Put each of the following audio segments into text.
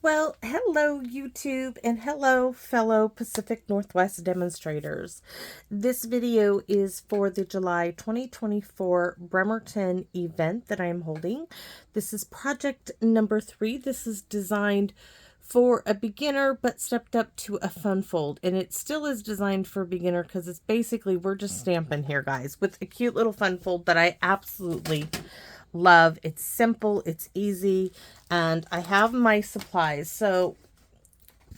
Well, hello YouTube and hello fellow Pacific Northwest demonstrators. This video is for the July 2024 Bremerton event that I am holding. This is project number 3. This is designed for a beginner but stepped up to a fun fold, and it still is designed for a beginner because it's basically we're just stamping here, guys, with a cute little fun fold that I absolutely love. It's simple, it's easy, and I have my supplies. So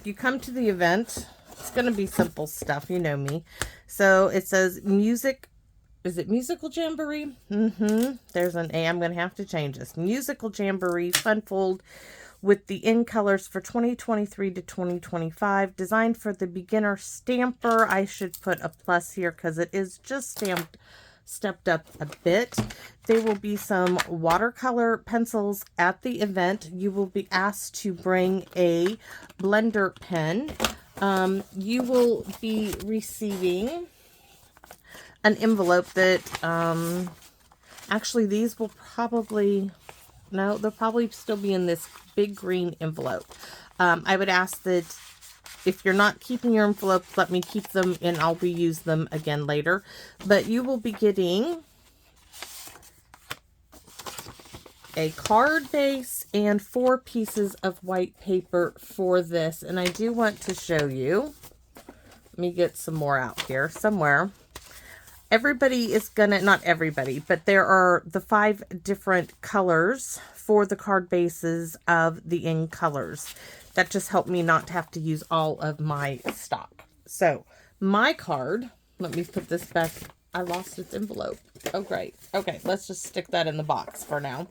you come to the event, it's going to be simple stuff, you know me. So it says music. Is it musical jamboree? There's an A. I'm going to have to change this. Musical jamboree fun fold with the in colors for 2023 to 2025, designed for the beginner stamper. I should put a plus here because it is just stepped up a bit. There will be some watercolor pencils at the event. You will be asked to bring a blender pen. You will be receiving an envelope that actually these will probably, no, they'll probably still be in this big green envelope. I would ask that if you're not keeping your envelopes, let me keep them and I'll reuse them again later. But you will be getting a card base and 4 pieces of white paper for this. And I do want to show you. Let me get some more out here somewhere. Everybody is gonna, not everybody, but there are the 5 different colors for the card bases of the in colors. That just helped me not to have to use all of my stock. So my card, let me put this back. I lost its envelope. Oh, great. Okay, let's just stick that in the box for now.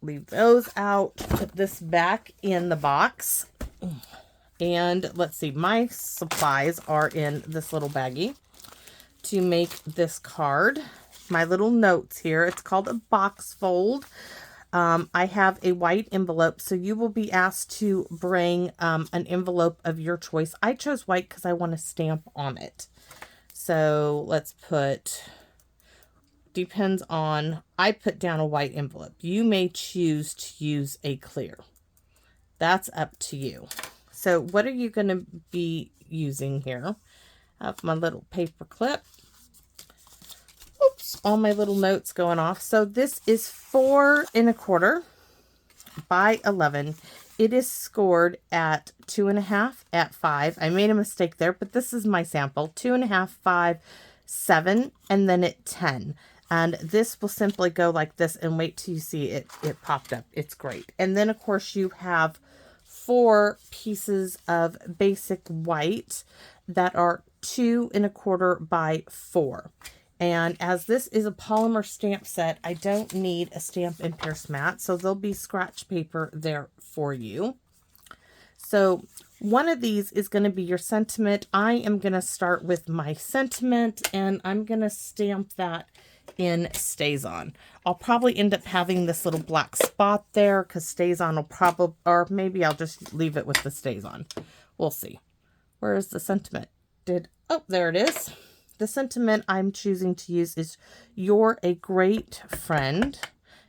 Leave those out. Put this back in the box. And let's see, my supplies are in this little baggie to make this card. My little notes here. It's called a box fold. I have a white envelope, so you will be asked to bring an envelope of your choice. I chose white because I want to stamp on it. So let's put, depends on, I put down a white envelope. You may choose to use a clear. That's up to you. So what are you going to be using here? I have my little paper clip. Oops, all my little notes going off. So this is 4 1/4 by 11. It is scored at 2.5 at 5. I made a mistake there, but this is my sample. 2.5, 5, 7, and then at 10. And this will simply go like this, and wait till you see it popped up. It's great. And then of course you have 4 pieces of basic white that are 2 1/4 by 4. And as this is a polymer stamp set, I don't need a stamp and pierce mat, so there'll be scratch paper there for you. So one of these is going to be your sentiment. I am going to start with my sentiment, and I'm going to stamp that in StazOn. I'll probably end up having this little black spot there because StazOn will probably, or maybe I'll just leave it with the StazOn. We'll see. Where is the sentiment? Oh, there it is. The sentiment I'm choosing to use is "You're a great friend."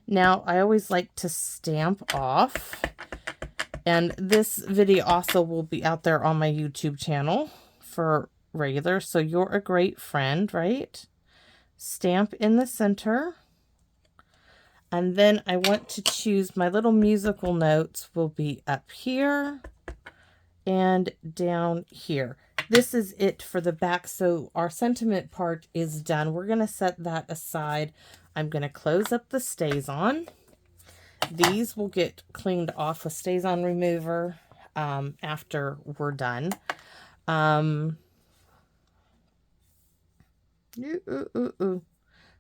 Now, I always like to stamp off. And this video also will be out there on my YouTube channel for regular. So you're a great friend, right? Stamp in the center. And then I want to choose my little musical notes will be up here and down here. This is it for the back. So our sentiment part is done. We're going to set that aside. I'm going to close up the StazOn. These will get cleaned off with StazOn remover after we're done.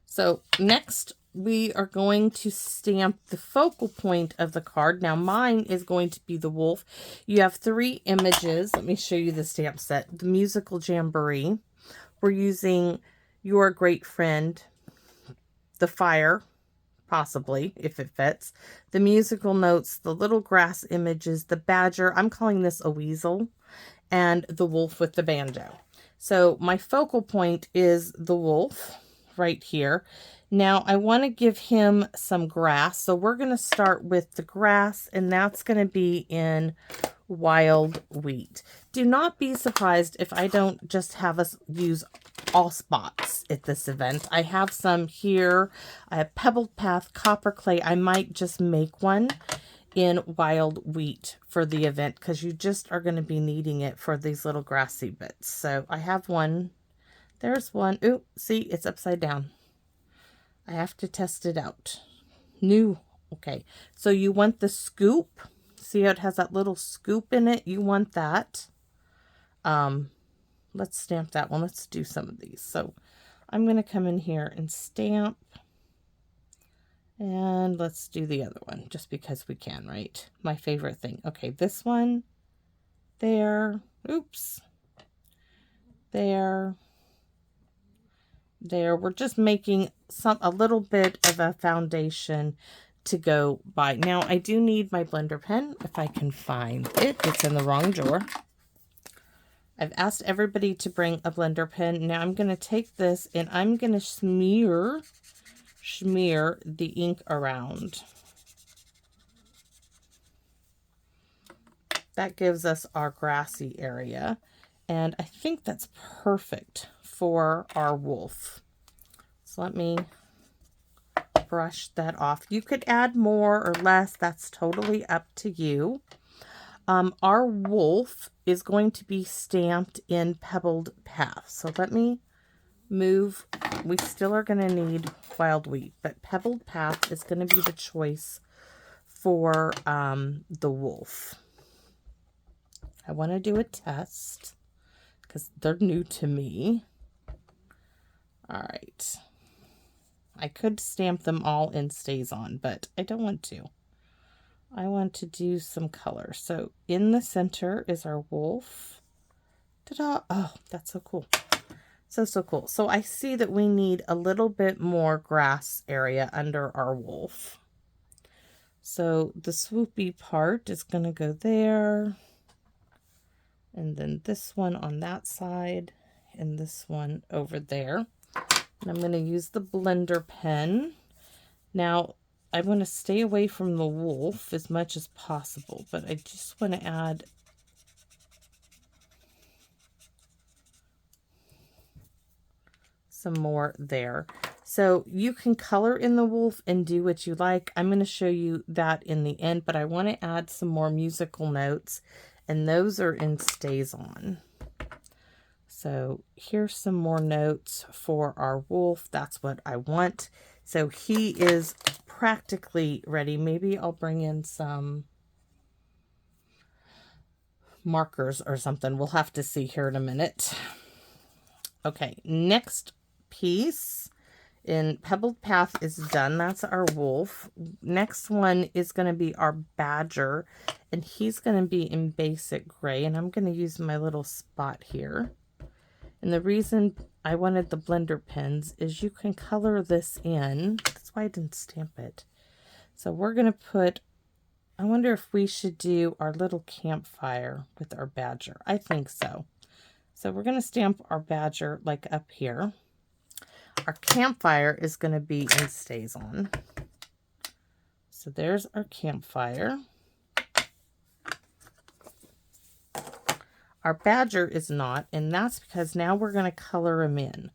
So next we are going to stamp the focal point of the card. Now mine is going to be the wolf. You have 3 images. Let me show you the stamp set. The musical jamboree. We're using "You're a great friend," the fire, possibly, if it fits, the musical notes, the little grass images, the badger, I'm calling this a weasel, and the wolf with the banjo. So my focal point is the wolf right here. Now I want to give him some grass. So we're going to start with the grass, and that's going to be in wild wheat. Do not be surprised if I don't just have us use all spots at this event. I have some here. I have pebbled path, copper clay. I might just make one in wild wheat for the event because you just are going to be needing it for these little grassy bits. So I have one. There's one. Ooh, see, it's upside down. I have to test it out. New. Okay. So you want the scoop. See how it has that little scoop in it? You want that. Let's stamp that one. Let's do some of these. So I'm going to come in here and stamp. And let's do the other one just because we can, right? My favorite thing. Okay, this one. There. Oops. There. There. We're just making a little bit of a foundation to go by. Now, I do need my blender pen if I can find it. It's in the wrong drawer. I've asked everybody to bring a blender pen. Now I'm going to take this and I'm going to smear the ink around. That gives us our grassy area. And I think that's perfect for our wolf. So let me brush that off. You could add more or less. That's totally up to you. Our wolf is going to be stamped in pebbled path. So let me move. We still are going to need wild wheat, but pebbled path is going to be the choice for the wolf. I want to do a test because they're new to me. All right. I could stamp them all in Stays On, but I don't want to. I want to do some color. So in the center is our wolf. Ta-da! Oh, that's so cool. So cool. So I see that we need a little bit more grass area under our wolf. So the swoopy part is going to go there. And then this one on that side. And this one over there. And I'm going to use the blender pen. Now, I want to stay away from the wolf as much as possible, but I just want to add some more there. So you can color in the wolf and do what you like. I'm going to show you that in the end, but I want to add some more musical notes, and those are in Stays On. So here's some more notes for our wolf. That's what I want. So he is practically ready. Maybe I'll bring in some markers or something. We'll have to see here in a minute. Okay, next piece in Pebbled Path is done. That's our wolf. Next one is going to be our badger, and he's going to be in basic gray, and I'm going to use my little spot here. And the reason I wanted the blender pens is you can color this in. That's why I didn't stamp it. So we're going to put, I wonder if we should do our little campfire with our badger. I think so. So we're going to stamp our badger like up here. Our campfire is going to be in Stays On. So there's our campfire. Our badger is not, and that's because now we're going to color him in.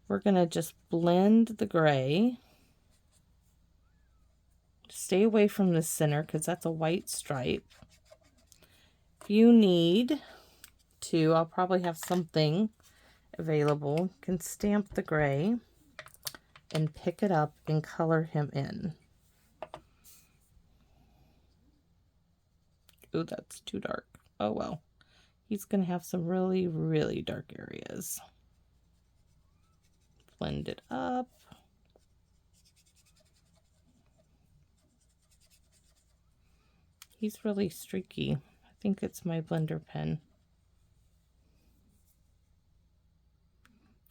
We're going to just blend the gray. Stay away from the center because that's a white stripe. If you need to, I'll probably have something available. You can stamp the gray and pick it up and color him in. Oh, that's too dark. Oh, well. He's going to have some really, really dark areas. Blend it up. He's really streaky. I think it's my blender pen.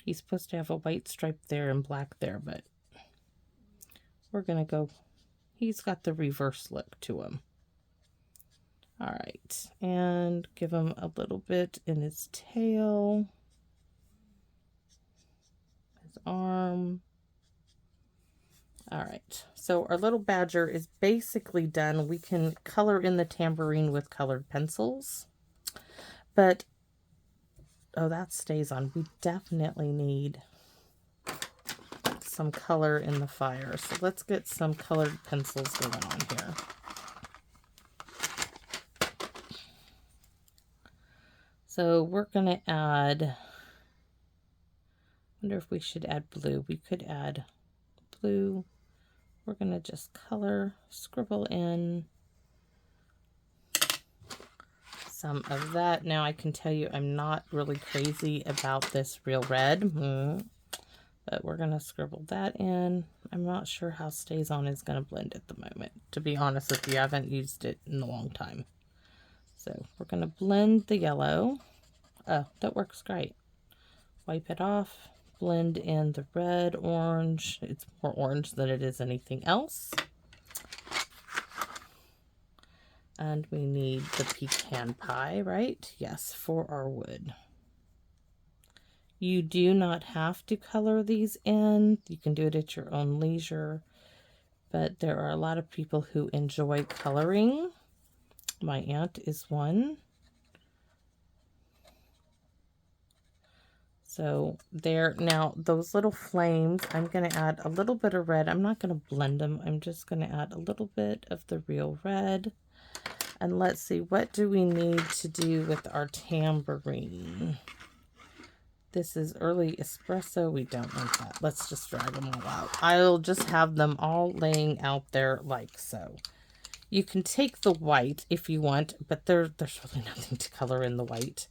He's supposed to have a white stripe there and black there, but we're going to go. He's got the reverse look to him. All right, and give him a little bit in his tail, his arm. All right, so our little badger is basically done. We can color in the tambourine with colored pencils, but oh, that stays on. We definitely need some color in the fire. So let's get some colored pencils going on here. So we're going to add, I wonder if we should add blue. We could add blue. We're going to just color, scribble in some of that. Now I can tell you I'm not really crazy about this real red, but we're going to scribble that in. I'm not sure how Stays On is going to blend at the moment. To be honest with you, I haven't used it in a long time. So we're going to blend the yellow. Oh, that works great. Wipe it off. Blend in the red, orange. It's more orange than it is anything else. And we need the pecan pie, right? Yes, for our wood. You do not have to color these in. You can do it at your own leisure. But there are a lot of people who enjoy coloring. My aunt is one. So there, now those little flames, I'm going to add a little bit of red. I'm not going to blend them. I'm just going to add a little bit of the real red. And let's see, what do we need to do with our tambourine? This is early espresso. We don't need that. Let's just drag them all out. I'll just have them all laying out there like so. You can take the white if you want, but there's really nothing to color in the white.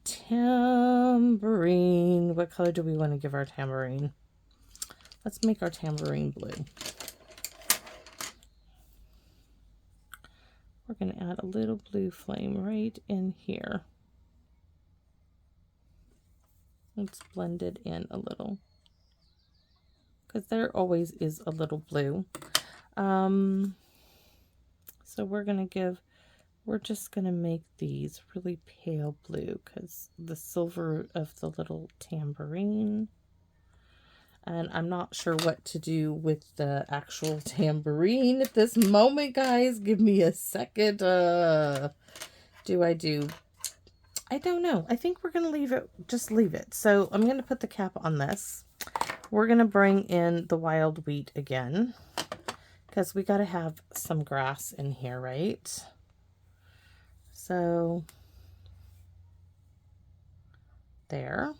Tambourine. What color do we want to give our tambourine? Let's make our tambourine blue. We're going to add a little blue flame right in here. Let's blend it in a little, because there always is a little blue. So we're just going to make these really pale blue, because the silver of the little tambourine. And I'm not sure what to do with the actual tambourine at this moment, guys. Give me a second. I don't know. I think we're going to leave it, just leave it. So I'm going to put the cap on this. We're going to bring in the wild wheat again, because we got to have some grass in here, right? So there.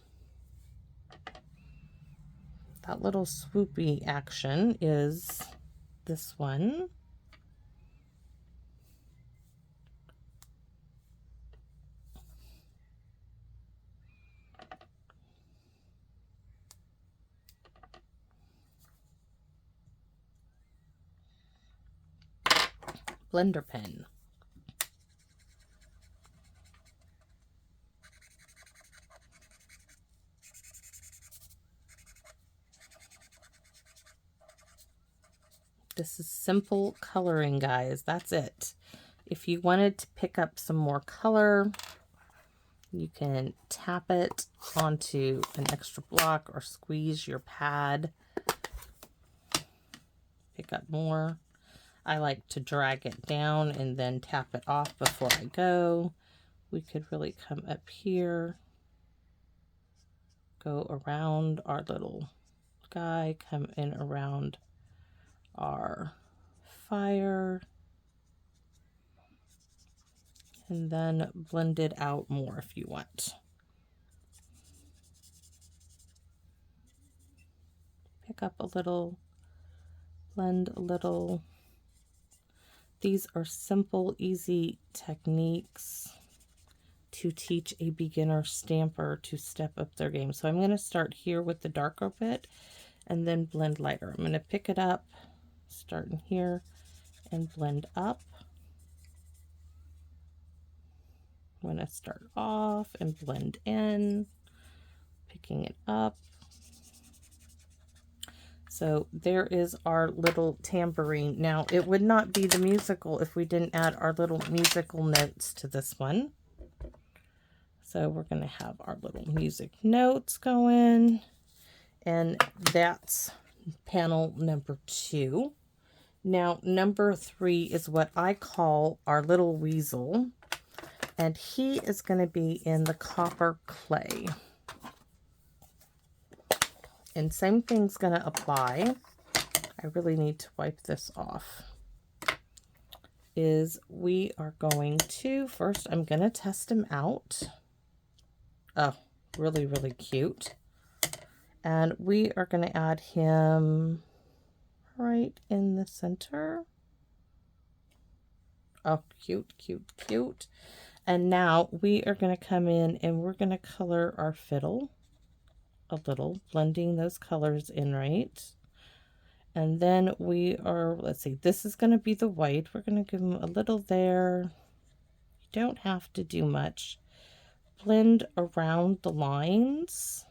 That little swoopy action is this one. Blender pen. This is simple coloring, guys. That's it. If you wanted to pick up some more color, you can tap it onto an extra block or squeeze your pad. Pick up more. I like to drag it down and then tap it off before I go. We could really come up here, go around our little guy, come in around our fire, and then blend it out more if you want. Pick up a little, blend a little. These are simple, easy techniques to teach a beginner stamper to step up their game. So I'm going to start here with the darker bit and then blend lighter. I'm going to pick it up, start in here, and blend up. I'm going to start off and blend in, picking it up. So there is our little tambourine. Now, it would not be the musical if we didn't add our little musical notes to this one. So we're going to have our little music notes going. And that's panel number 2. Now, number 3 is what I call our little weasel, and he is going to be in the copper clay. And same thing's going to apply. I really need to wipe this off. Is we are going to, first I'm going to test him out. Oh, really, really cute. And we are going to add him right in the center. Oh, cute, cute, cute. And now we are going to come in and we're going to color our fiddle a little, blending those colors in right. And then we are, let's see, this is going to be the white. We're going to give him a little there. You don't have to do much. Blend around the lines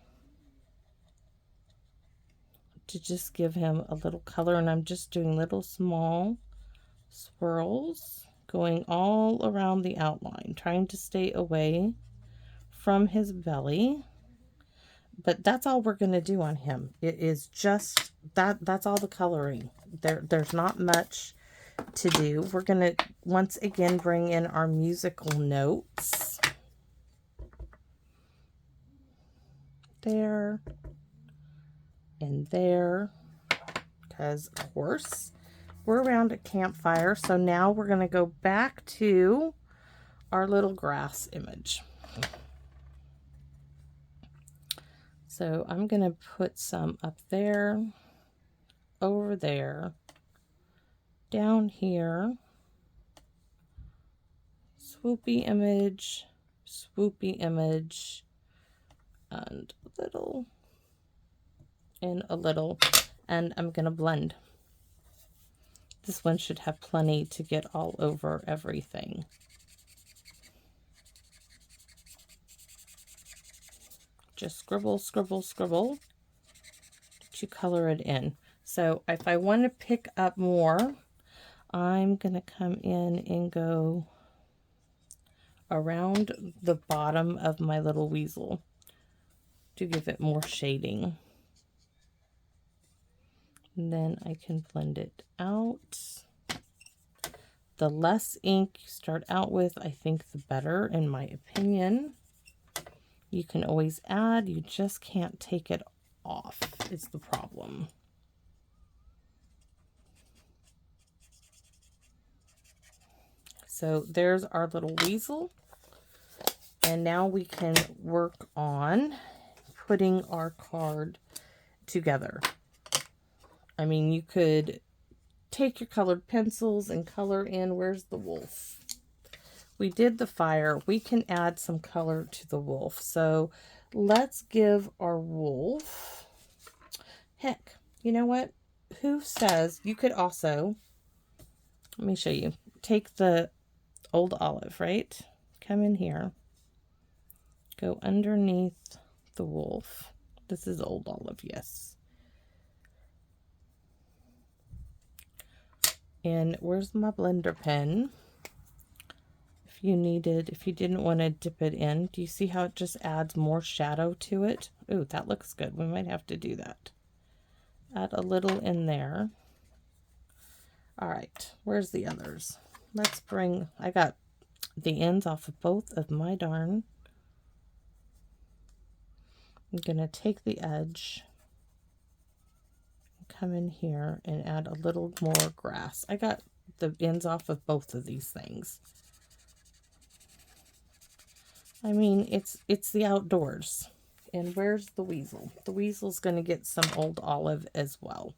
to just give him a little color, and I'm just doing little small swirls going all around the outline, trying to stay away from his belly. But that's all we're going to do on him. It is just that's all the coloring. There's not much to do. We're going to once again bring in our musical notes. There and there, because of course we're around a campfire. So now we're going to go back to our little grass image. So I'm going to put some up there, over there, down here, swoopy image, and a little, and a little, and I'm going to blend. This one should have plenty to get all over everything. Just scribble, scribble, scribble to color it in. So if I want to pick up more, I'm going to come in and go around the bottom of my little weasel to give it more shading. And then I can blend it out. The less ink you start out with, I think the better, in my opinion. You can always add, you just can't take it off, is the problem. So there's our little weasel. And now we can work on putting our card together. I mean, you could take your colored pencils and color in, where's the wolf? We did the fire. We can add some color to the wolf. So let's give our wolf, heck, you know what? Who says you could also, let me show you, take the old olive, right? Come in here, go underneath the wolf. This is old olive, yes. And where's my blender pen? If you didn't want to dip it in, do you see how it just adds more shadow to it? Ooh, that looks good. We might have to do that. Add a little in there. All right, where's the others? Let's bring, I got the ends off of both of my darn. I'm gonna take the edge, come in here and add a little more grass. I got the ends off of both of these things. I mean, it's the outdoors. And where's the weasel? The weasel's going to get some old olive as well.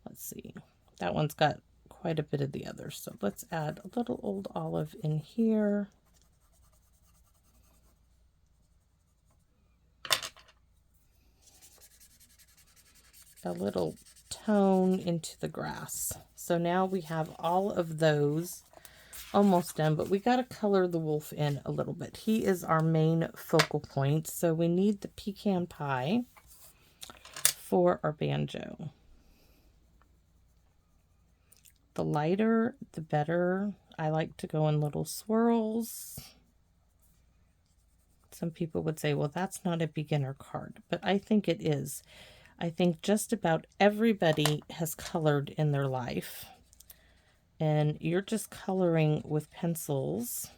Let's see. That one's got quite a bit of the others. So let's add a little old olive in here. A little tone into the grass. So now we have all of those almost done, but we got to color the wolf in a little bit. He is our main focal point, so we need the pecan pie for our banjo. The lighter, the better. I like to go in little swirls. Some people would say, well, that's not a beginner card, but I think it is. I think just about everybody has colored in their life. And you're just coloring with pencils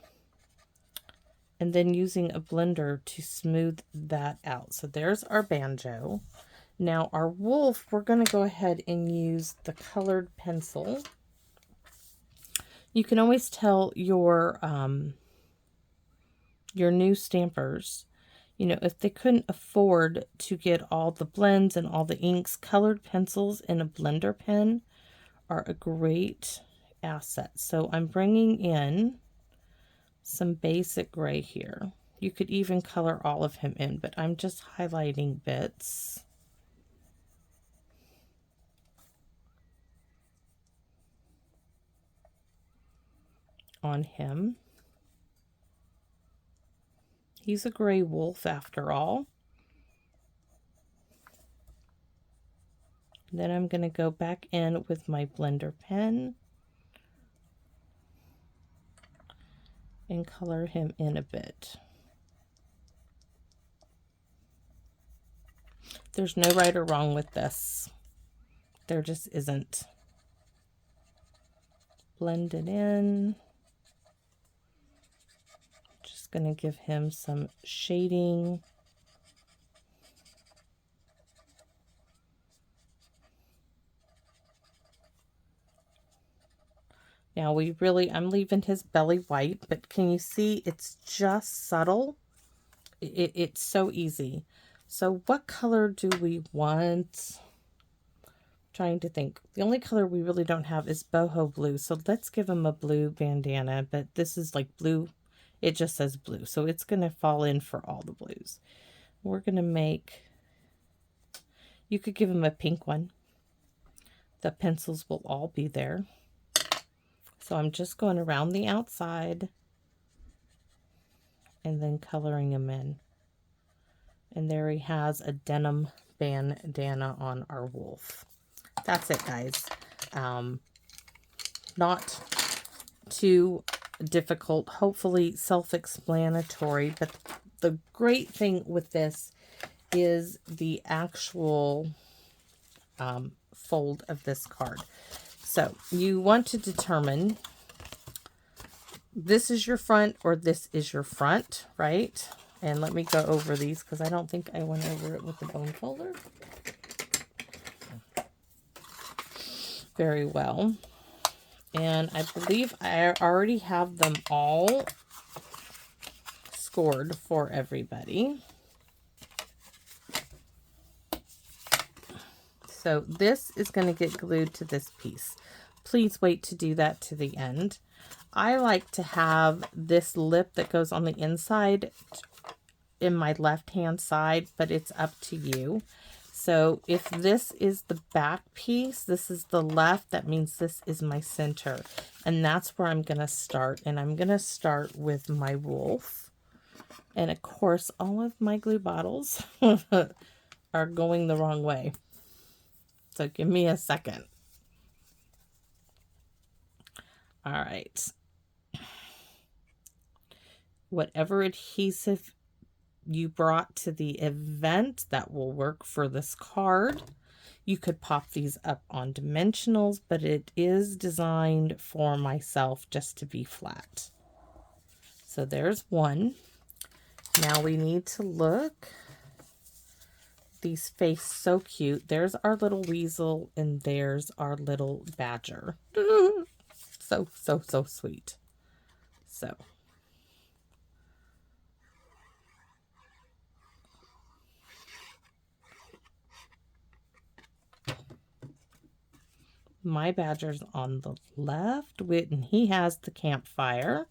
and then using a blender to smooth that out. So there's our banjo. Now our wolf, we're going to go ahead and use the colored pencil. You can always tell your new stampers, you know, if they couldn't afford to get all the blends and all the inks, colored pencils in a blender pen are a great asset. So I'm bringing in some basic gray here. You could even color all of him in, but I'm just highlighting bits. On him. He's a gray wolf after all. Then I'm going to go back in with my blender pen and color him in a bit. There's no right or wrong with this. There just isn't. Blend it in. Just going to give him some shading. Now I'm leaving his belly white, but can you see it's just subtle? It's so easy. So what color do we want? Trying to think. The only color we really don't have is boho blue. So let's give him a blue bandana, but this is like blue. It just says blue. So it's going to fall in for all the blues. We're going to make, you could give him a pink one. The pencils will all be there. So I'm just going around the outside and then coloring him in. And there he has a denim bandana on our wolf. That's it, guys. Not too difficult, hopefully self-explanatory, but the great thing with this is the actual fold of this card. So you want to determine this is your front or this is your front, right? And let me go over these because I don't think I went over it with the bone folder very well. And I believe I already have them all scored for everybody. So this is going to get glued to this piece. Please wait to do that to the end. I like to have this lip that goes on the inside in my left hand side, but it's up to you. So if this is the back piece, this is the left, that means this is my center. And that's where I'm going to start. And I'm going to start with my wolf. And of course, all of my glue bottles are going the wrong way. So give me a second. All right. Whatever adhesive you brought to the event, that will work for this card. You could pop these up on dimensionals, but it is designed for myself just to be flat. So there's one. Now we need to look. These face so cute. There's our little weasel and there's our little badger. So sweet. So my badger's on the left, and he has the campfire,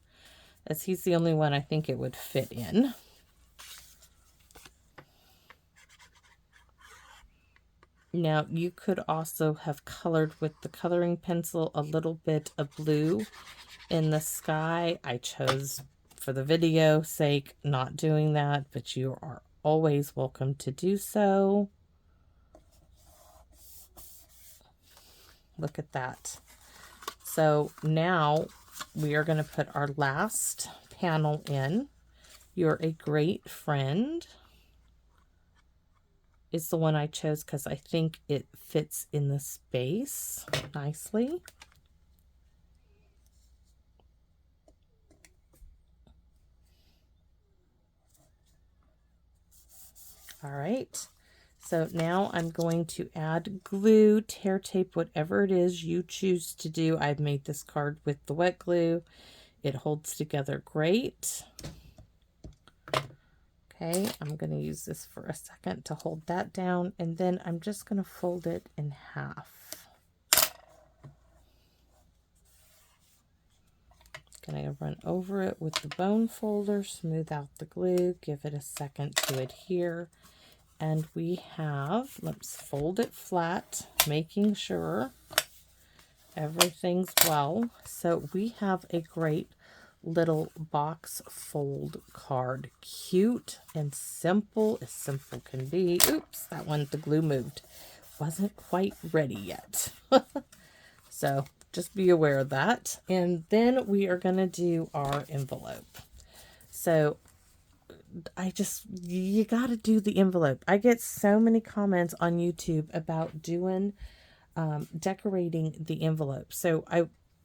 as he's the only one I think it would fit in. Now, you could also have colored with the coloring pencil a little bit of blue in the sky. I chose, for the video sake, not doing that, but you are always welcome to do so. Look at that. So now we are going to put our last panel in. You're a great friend. is the one I chose because I think it fits in the space nicely. All right. So now I'm going to add glue, tear tape, whatever it is you choose to do. I've made this card with the wet glue. It holds together great. Okay, I'm going to use this for a second to hold that down, and then I'm just going to fold it in half. Going to run over it with the bone folder, smooth out the glue, give it a second to adhere. And we have, let's fold it flat, making sure everything's well. So we have a great little box fold card. Cute and simple as simple can be. Oops, that one, the glue moved. Wasn't quite ready yet. So just be aware of that. And then we are going to do our envelope. So you got to do the envelope. I get so many comments on YouTube about doing, decorating the envelope. So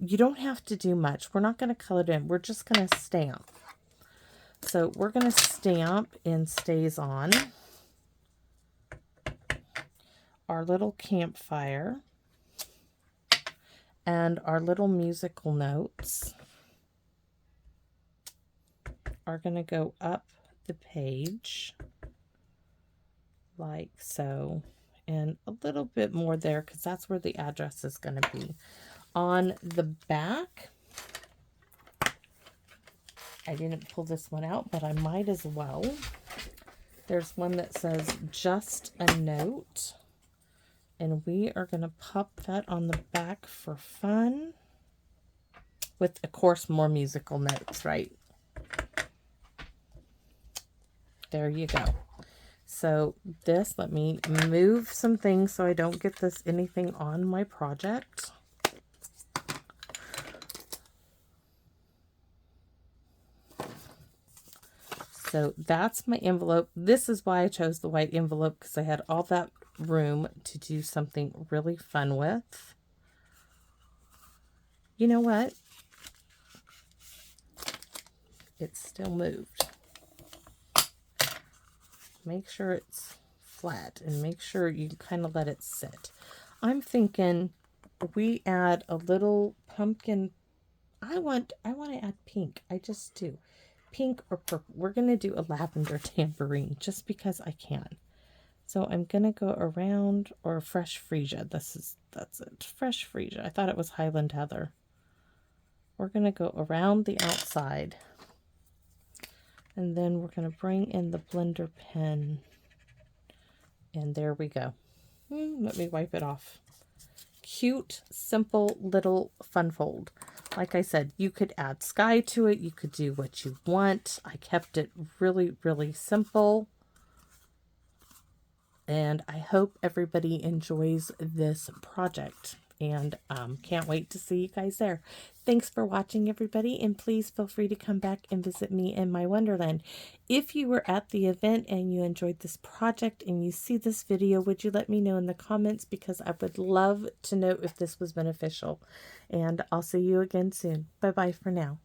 you don't have to do much. We're not going to color it in. We're just going to stamp. So we're going to stamp in Stays On our little campfire and our little musical notes are going to go up the page like so, and a little bit more there because that's where the address is going to be. On the back, I didn't pull this one out, but I might as well. There's one that says just a note, and we are going to pop that on the back for fun with, of course, more musical notes, right? There you go. So this, let me move some things so I don't get anything on my project. So that's my envelope. This is why I chose the white envelope, because I had all that room to do something really fun with. You know what? It's still moved. Make sure it's flat and make sure you kind of let it sit. I'm thinking we add a little pumpkin. I want to add pink. I just do. Pink or purple. We're going to do a lavender tambourine just because I can. So I'm going to go around, or fresh freesia. That's it. Fresh freesia. I thought it was Highland Heather. We're going to go around the outside. And then we're going to bring in the blender pen. And there we go. Let me wipe it off. Cute, simple, little fun fold. Like I said, you could add sky to it. You could do what you want. I kept it really, really simple. And I hope everybody enjoys this project. And can't wait to see you guys there. Thanks for watching, everybody, and please feel free to come back and visit me in my wonderland. If you were at the event and you enjoyed this project and you see this video, would you let me know in the comments, because I would love to know if this was beneficial. And I'll see you again soon. Bye-bye for now.